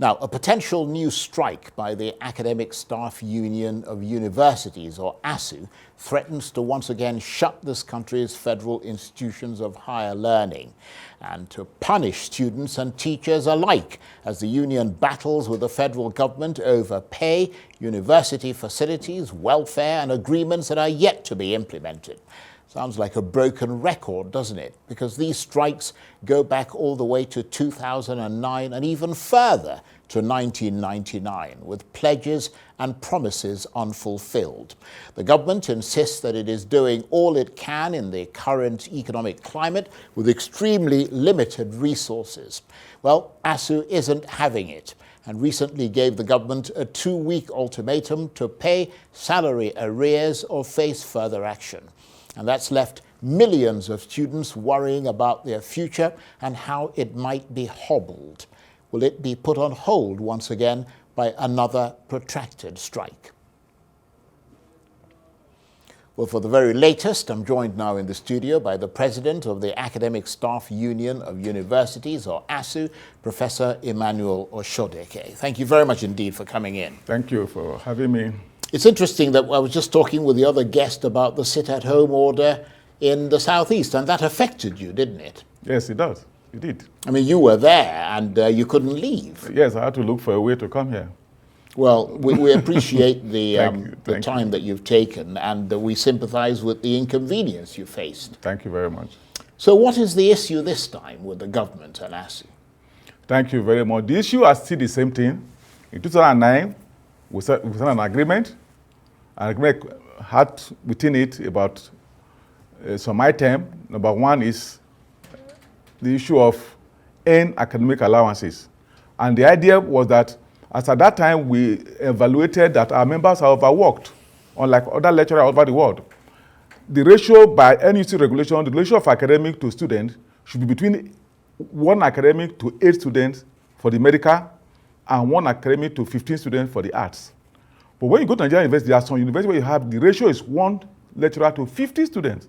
Now, a potential new strike by the Academic Staff Union of Universities, or ASUU, threatens to once again shut this country's federal institutions of higher learning and to punish students and teachers alike as the union battles with the federal government over pay, university facilities, welfare, and agreements that are yet to be implemented. Sounds like a broken record, doesn't it? Because these strikes go back all the way to 2009 and even further to 1999, with pledges and promises unfulfilled. The government insists that it is doing all it can in the current economic climate with extremely limited resources. Well, ASUU isn't having it, and recently gave the government a 2-week ultimatum to pay salary arrears or face further action. And that's left millions of students worrying about their future and how it might be hobbled. Will it be put on hold once again by another protracted strike? Well, for the very latest, I'm joined now in the studio by the president of the Academic Staff Union of Universities, or ASUU, Professor Emmanuel Osodeke. Thank you very much indeed for coming in. Thank you for having me. It's interesting that I was just talking with the other guest about the sit-at-home order in the southeast, and that affected you, didn't it? Yes, it does. It did. I mean, you were there, and you couldn't leave. Yes, I had to look for a way to come here. Well, we appreciate the Thank time you. that you've taken, and we sympathize with the inconvenience you faced. Thank you very much. So what is the issue this time with the government and ASUU? Thank you very much. The issue is still the same thing. In 2009, we signed an agreement. An agreement had within it about some items. Number one is the issue of earned academic allowances. And the idea was that, as at that time, we evaluated that our members are overworked, unlike other lecturers all over the world. The ratio by NUC regulation, the ratio of academic to student should be between 1 academic to 8 students for the medical and 1 academic to 15 students for the arts. But when you go to Nigerian university, there are some universities where you have the ratio is 1 lecturer to 50 students.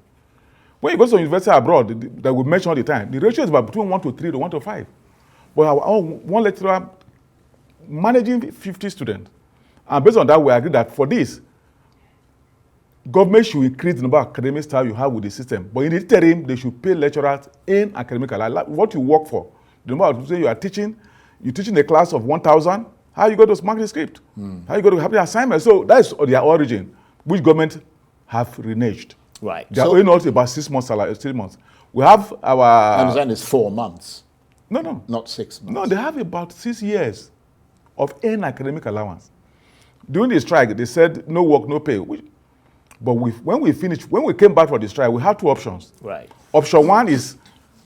When you go to a university abroad, that we mention all the time, the ratio is about between 1 to 3 to 1 to 5. But our 1 lecturer managing 50 students. And based on that, we agree that for this, government should increase the number of academic staff you have with the system. But in the interim, they should pay lecturers in academic allowance, what you work for. The number of students you are teaching, you're teaching a class of 1,000, how you go to mark the script? How you go to have the assignment? So that's their origin, which government have reneged. Right. They are owing us about 6 months salary, 3 months. We have our... I understand it's 4 months. No. Not 6 months. No, they have about 6 years of earned academic allowance. During the strike, they said no work, no pay. But when we came back from the strike, we had 2 options. Right. Option 1 is,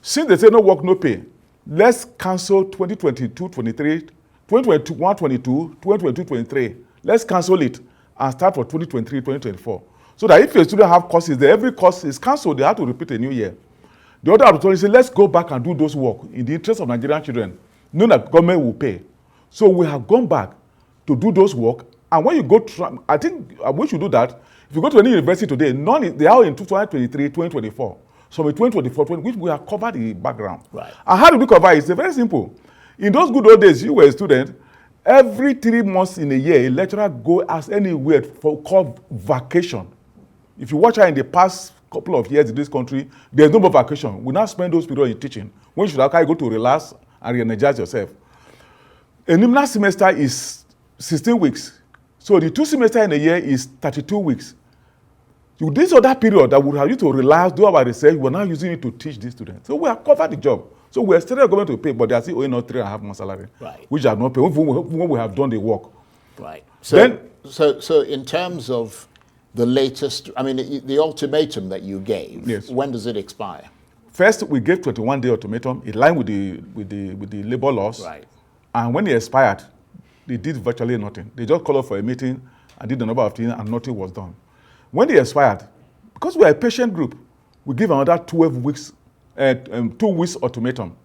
since they say no work, no pay, let's cancel 2022-23, 2021-22, 2022-23. Let's cancel it and start for 2023-2024. So that if a student have courses, every course is cancelled, they have to repeat a new year. The other option is say, let's go back and do those work in the interest of Nigerian children, knowing that government will pay. So we have gone back to do those work. And when you go to, I think we should do that. If you go to any university today, they are in 2023, 2024. So in 2024, which we have covered the background. Right. And how do we cover it? It's very simple. In those good old days, you were a student, every 3 months in a year, a lecturer go as anywhere for called vacation. If you watch her in the past couple of years in this country, there's no more vacation. We now spend those periods in teaching. When you should actually go to relax and re-energize yourself. A nominal semester is 16 weeks. So the 2 semesters in a year is 32 weeks. This other period that would have you to relax, do our research, we're now using it to teach these students. So we have covered the job. So we are still going to pay, but they are still owing us 3.5 months salary, right, which are not paid when we have done the work. Right. So in terms of the latest, I mean, the ultimatum that you gave, yes, when does it expire? First, we gave 21-day ultimatum in line with the labor laws. Right. And when it expired, they did virtually nothing. They just called up for a meeting and did a number of things, and nothing was done. When they expired, because we are a patient group, we give another 12 weeks, 2 weeks ultimatum.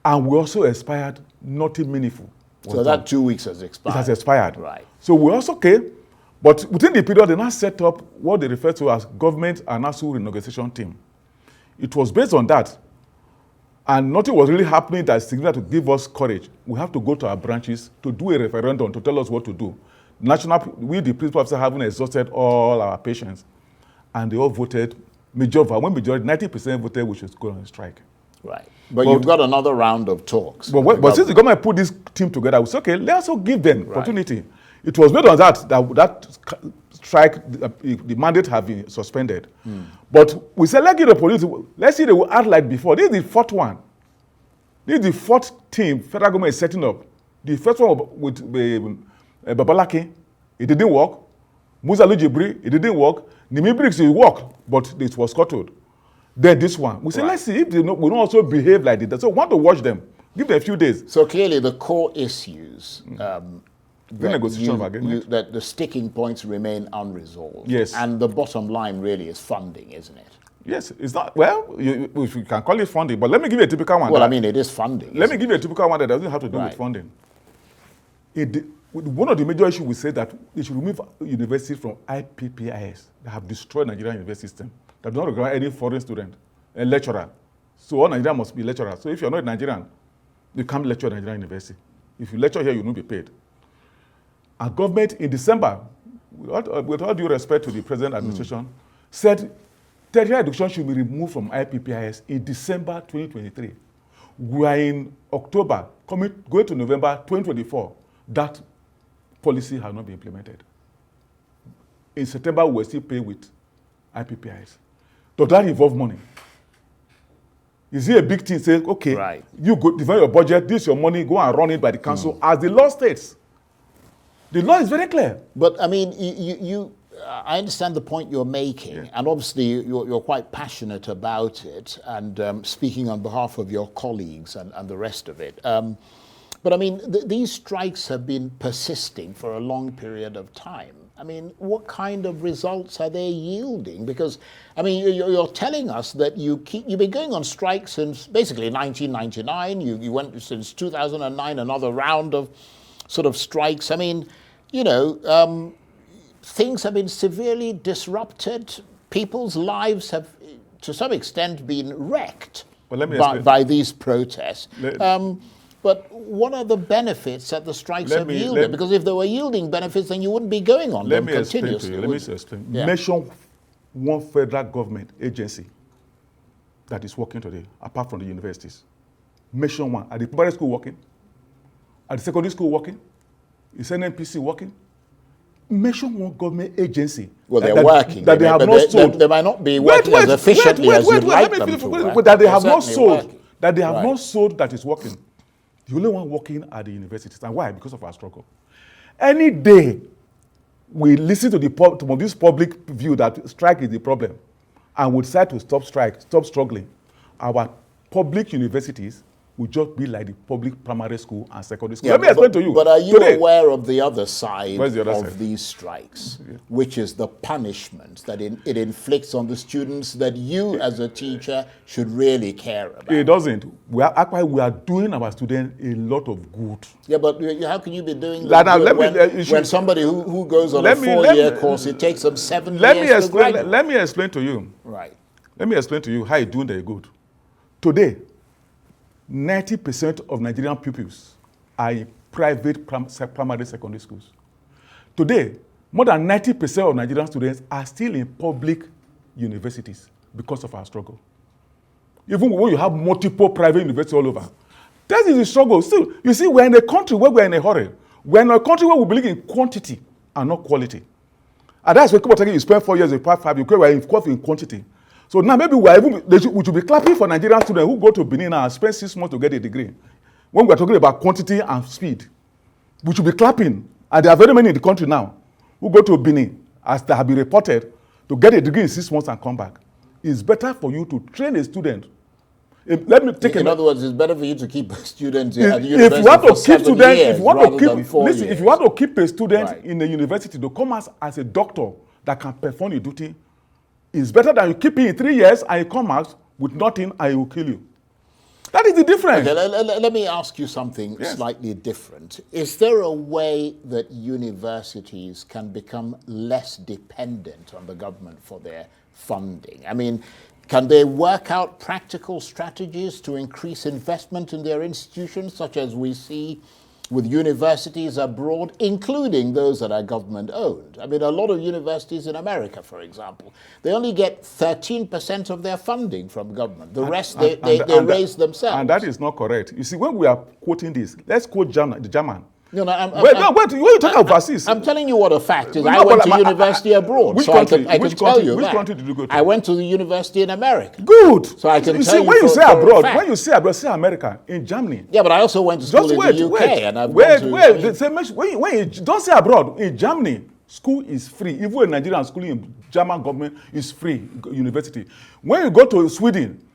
And we also expired nothing meaningful. So that 2 weeks has expired. It has expired. Right. So we also came, but within the period, they now set up what they refer to as government and ASUU renegotiation team. It was based on that. and nothing was really happening that's significant to give us courage, we have to go to our branches to do a referendum to tell us what to do. We, the principal officer, haven't exhausted all our patients, and they all voted, majority, 90% voted we should go on strike. Right. But you've got another round of talks. But since the government put this team together, we said, okay, let's also give them opportunity. It was based on that strike, the mandate have been suspended. But we said, let's give the police, let's see they will act like before. This is the fourth one. This is the fourth team federal government is setting up. The first one with Babalaki, it didn't work. Musa Lujibri, it didn't work. Nimi Briggs, it worked, but it was scuttled. Then this one. We say, let's see if they will not also behave like this. So we want to watch them. Give them a few days. So clearly the core issues, that the sticking points remain unresolved. Yes. And the bottom line really is funding, isn't it? Yes. It's not, well, if you can call it funding, but let me give you a typical one. Well, I mean, it is funding. Let me give you a typical one that doesn't have to do with funding. One of the major issues we say that they should remove universities from IPPIS that have destroyed Nigerian university system, that do not require any foreign student, a lecturer. So all Nigerians must be lecturers. So if you're not Nigerian, you can't lecture at Nigerian university. If you lecture here, you won't be paid. Our government in December, with all due respect to the present administration, said tertiary education should be removed from IPPIS in December 2023. We are in October, going to November 2024. That policy has not been implemented. In September, we're still paying with IPPIS. Does that involve money? Is it a big thing saying, okay, you go define your budget, this is your money, go and run it by the council as the law states? The law is very clear. But I mean, I understand the point you're making, and obviously you're quite passionate about it, and speaking on behalf of your colleagues and the rest of it. But I mean, these strikes have been persisting for a long period of time. I mean, what kind of results are they yielding? Because, I mean, you're telling us that you've been going on strike since basically 1999. You went since 2009, another round of sort of strikes. I mean, you know, things have been severely disrupted. People's lives have, to some extent, been wrecked by these protests. But what are the benefits that the strikes have yielded? Because if they were yielding benefits, then you wouldn't be going on them continuously. Let me explain. Mention one federal government agency that is working today, apart from the universities. Mention one. Are the primary school working? Are the secondary school working? Is NNPC working? Mention one government agency. Well, they're working. That they have not sold. They might not be working as efficiently as you'd like them to work. That they have not sold. That they have not sold that is working. The only one working at the universities. And why? Because of our struggle. Any day we listen to this public view that strike is the problem, and we decide to stop struggling, our public universities will just be like the public primary school and secondary school. Let me explain to you. But are you aware of the other side of these strikes, which is the punishment that it inflicts on the students that you as a teacher should really care about? It doesn't. We are doing our students a lot of good. Yeah, but how can you be doing that when somebody who goes on a 4-year course, it takes them 7 years to graduate? Let me explain to you. Right. Let me explain to you how you're doing the good. Today, 90% of Nigerian pupils are in private primary secondary schools. Today, more than 90% of Nigerian students are still in public universities because of our struggle. Even when you have multiple private universities all over. That is the struggle. Still, you see, we're in a country where we're in a hurry. We're in a country where we believe in quantity and not quality. And that's why people are telling you spend 4 years in part 5, we're in quantity. So now maybe we should be clapping for Nigerian students who go to Benin and spend 6 months to get a degree. When we're talking about quantity and speed, we should be clapping. And there are very many in the country now who go to Benin, as they have been reported, to get a degree in 6 months and come back. It's better for you to train a student. In other words, it's better for you to keep students at the university for 7 years rather than 4 years. If you want to keep a student in the university to come as a doctor that can perform your duty, it's better than you keep him in 3 years and you come out with nothing and he will kill you. That is the difference. Okay, let me ask you something slightly different. Is there a way that universities can become less dependent on the government for their funding? I mean, Can they work out practical strategies to increase investment in their institutions, such as we see with universities abroad, including those that are government-owned? I mean, a lot of universities in America, for example, they only get 13% of their funding from government. The rest, they raise themselves. And that is not correct. You see, when we are quoting this, let's quote the German. No, wait, when you talk overseas. I'm telling you what a fact is. I went to university abroad. Which so country? I can tell you which that. country did you go to? I went to the university in America. Good. So I can you tell see, you when you say for abroad, a fact. when you say abroad, say America, in Germany. Yeah, but I also went to school in the UK. And I've wait. gone When you don't say abroad, in Germany, school is free. Even in Nigerian school in German government is free, university. When you go to Sweden,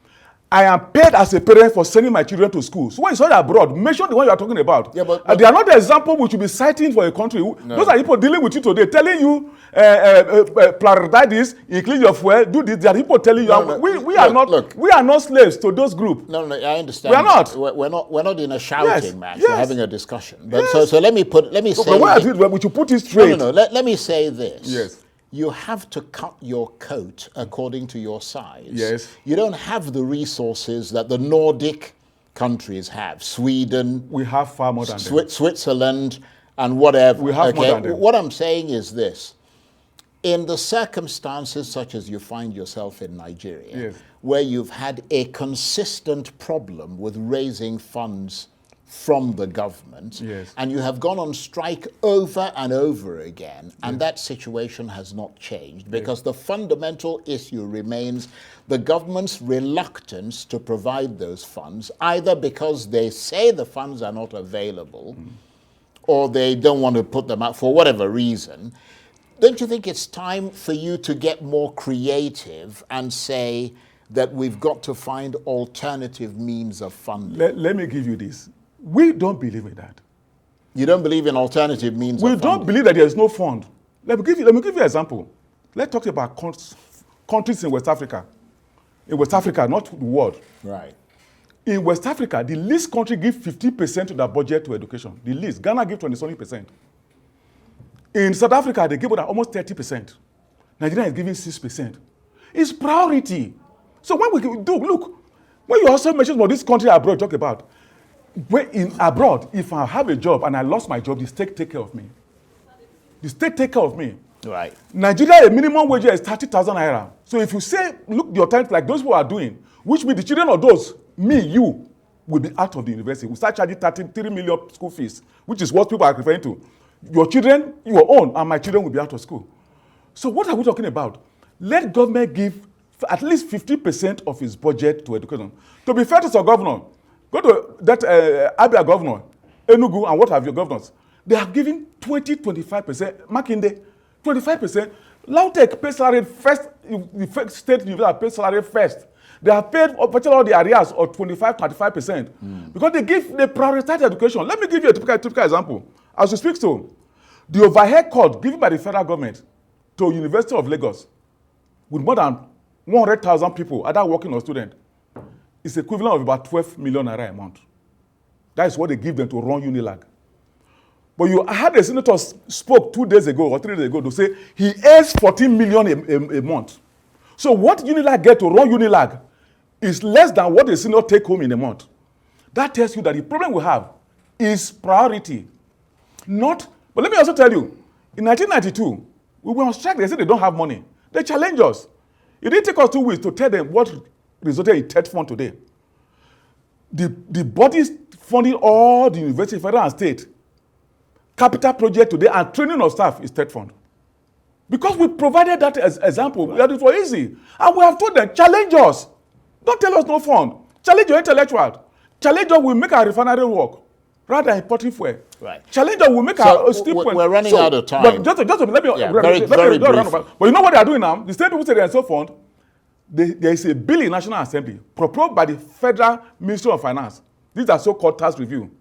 I am paid as a parent for sending my children to school. So when you say abroad, mention the one you are talking about. Yeah, but they are not the example we should be citing for a country. No. Those are people dealing with you today, telling you, prioritize this, increase your fuel, do this. There are people telling you, we are not slaves to those groups. No, I understand. We are not. We're not in a shouting match. Yes. We're having a discussion. But so let me say. But we should put it straight. No. Let me say this. Yes. You have to cut your coat according to your size. Yes. You don't have the resources that the Nordic countries have. Sweden. We have far more than them. Switzerland and whatever. We have more than them. What I'm saying is this. In the circumstances such as you find yourself in Nigeria, yes, where you've had a consistent problem with raising funds from the government, yes, and you have gone on strike over and over again, and that situation has not changed, because the fundamental issue remains the government's reluctance to provide those funds, either because they say the funds are not available, or they don't want to put them out for whatever reason. Don't you think it's time for you to get more creative and say that we've got to find alternative means of funding? Let me give you this. We don't believe in that. You don't believe in alternative means of funding? We don't believe that there is no fund. Let me give you an example. Let's talk about countries in West Africa. In West Africa, not the world. Right. In West Africa, the least country gives 50% of their budget to education. The least. Ghana gives 27%. In South Africa, they give almost 30%. Nigeria is giving 6%. It's priority. So when we do, look, when you also mention about this country abroad, talk about, when in abroad, if I have a job and I lost my job, the state take care of me. The state take care of me. Right. Nigeria, a minimum wage is 30,000 naira. So if you say, look, your time like those who are doing, which means the children of those, you, will be out of the university. We start charging 33 million school fees, which is what people are referring to. Your children, your own, and my children will be out of school. So what are we talking about? Let government give at least 50% of its budget to education. To be fair to some governor, go to that Abia governor, Enugu, and what have your governors? They are giving 20-25%. Makinde, 25%. Lautech pays salary first. The first state university pays salary first. They have paid all the areas of 25-35% because they prioritize education. Let me give you a typical example. As we speak to, the overhead cut given by the federal government to University of Lagos with more than 100,000 people, either working or student, is equivalent of about 12 million naira a month. That is what they give them to run Unilag. But I had a senator spoke 2 days ago or 3 days ago to say he earns 14 million a month. So what Unilag get to run Unilag is less than what the senior take home in a month. That tells you that the problem we have is priority. But let me also tell you, in 1992, we were on strike. They said they don't have money. They challenged us. It didn't take us 2 weeks to tell them what resulted in TED fund today. The bodies funding all the university, federal and state, capital project today and training of staff is TED fund. Because we provided that as example, that it was easy. And we have told them, challenge us. Don't tell us no fund. Challenge your intellectual. Challenge us, we make our refinery work. Rather than importing fuel. Right. Challenge us, we make our steel point. We're running out of time. But just let me very briefly. But you know what they are doing now? The state people say they are so fund. There is a bill in National Assembly proposed by the Federal Ministry of Finance. These are so-called tax review.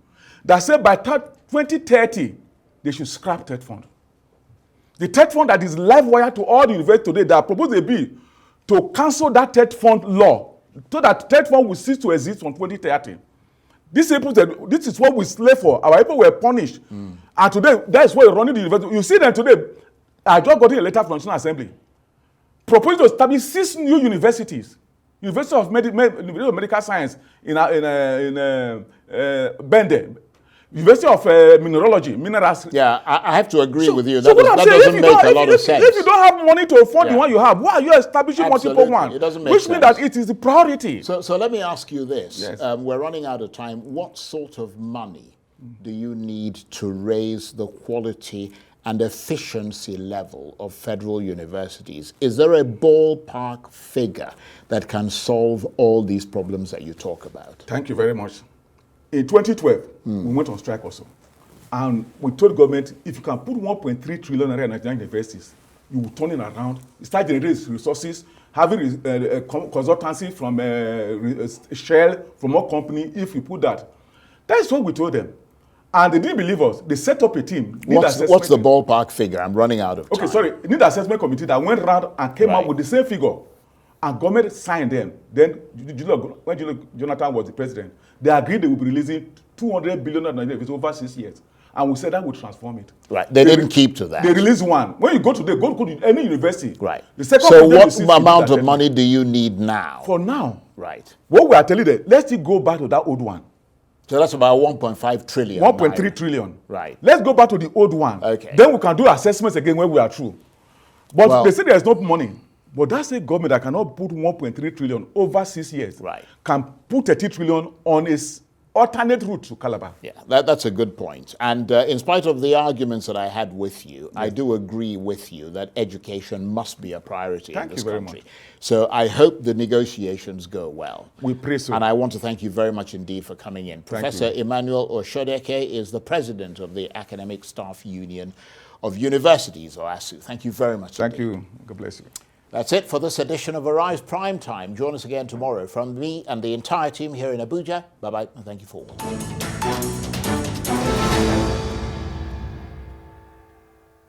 That said by 2030, they should scrap TED fund. The TED fund that is live wire to all the universities today, that proposed a bill to cancel that TED fund law so that TED fund will cease to exist from 2030. This is what we slave for. Our people were punished. And today, that is why we're running the university. You see them today. I just got a letter from the National Assembly proposing to establish 6 new universities University of Medical Science in Bende, University of Mineralogy, Minerals. Yeah, I have to agree with you. So That doesn't make a lot of sense. If you don't have money to afford the one you have, why are you establishing multiple ones? It doesn't make Which sense. means that it is the priority. So let me ask you this. Yes. We're running out of time. What sort of money do you need to raise the quality and efficiency level of federal universities? Is there a ballpark figure that can solve all these problems that you talk about? Thank you very much. In 2012, we went on strike also. And we told government, if you can put 1.3 trillion naira in Nigerian universities, you will turn it around, start generating resources, having consultancy from Shell, from our company, if you put that. That is what we told them. And they didn't believe us. They set up a team. What's the ballpark figure? I'm running out of time. Okay, sorry. Need assessment committee that went around and came up with the same figure. And government signed them. Then, when Jonathan was the president, they agreed they would be releasing 200 billion over 6 years. And we said that would transform it. Right. They didn't keep to that. They released one. When you go to any university. Right. The second so what amount of money do you need now? For now. Right. What we are telling them, let's still go back to that old one. So that's about 1.5 trillion. 1.3 trillion. Right. Let's go back to the old one. Okay. Then we can do assessments again when we are through. But they say there's no money. But that's a government that cannot put 1.3 trillion over 6 years. Right. Can put 30 trillion on its alternate route to Calabar. Yeah, that's a good point. And in spite of the arguments that I had with you, I do agree with you that education must be a priority in this country. Very much. So I hope the negotiations go well. We pray so. And I want to thank you very much indeed for coming in. Professor Emmanuel Osodeke is the president of the Academic Staff Union of Universities, or ASUU. Thank you very much. Thank you. God bless you. That's it for this edition of Arise Prime Time. Join us again tomorrow. From me and the entire team here in Abuja, bye-bye and thank you for watching.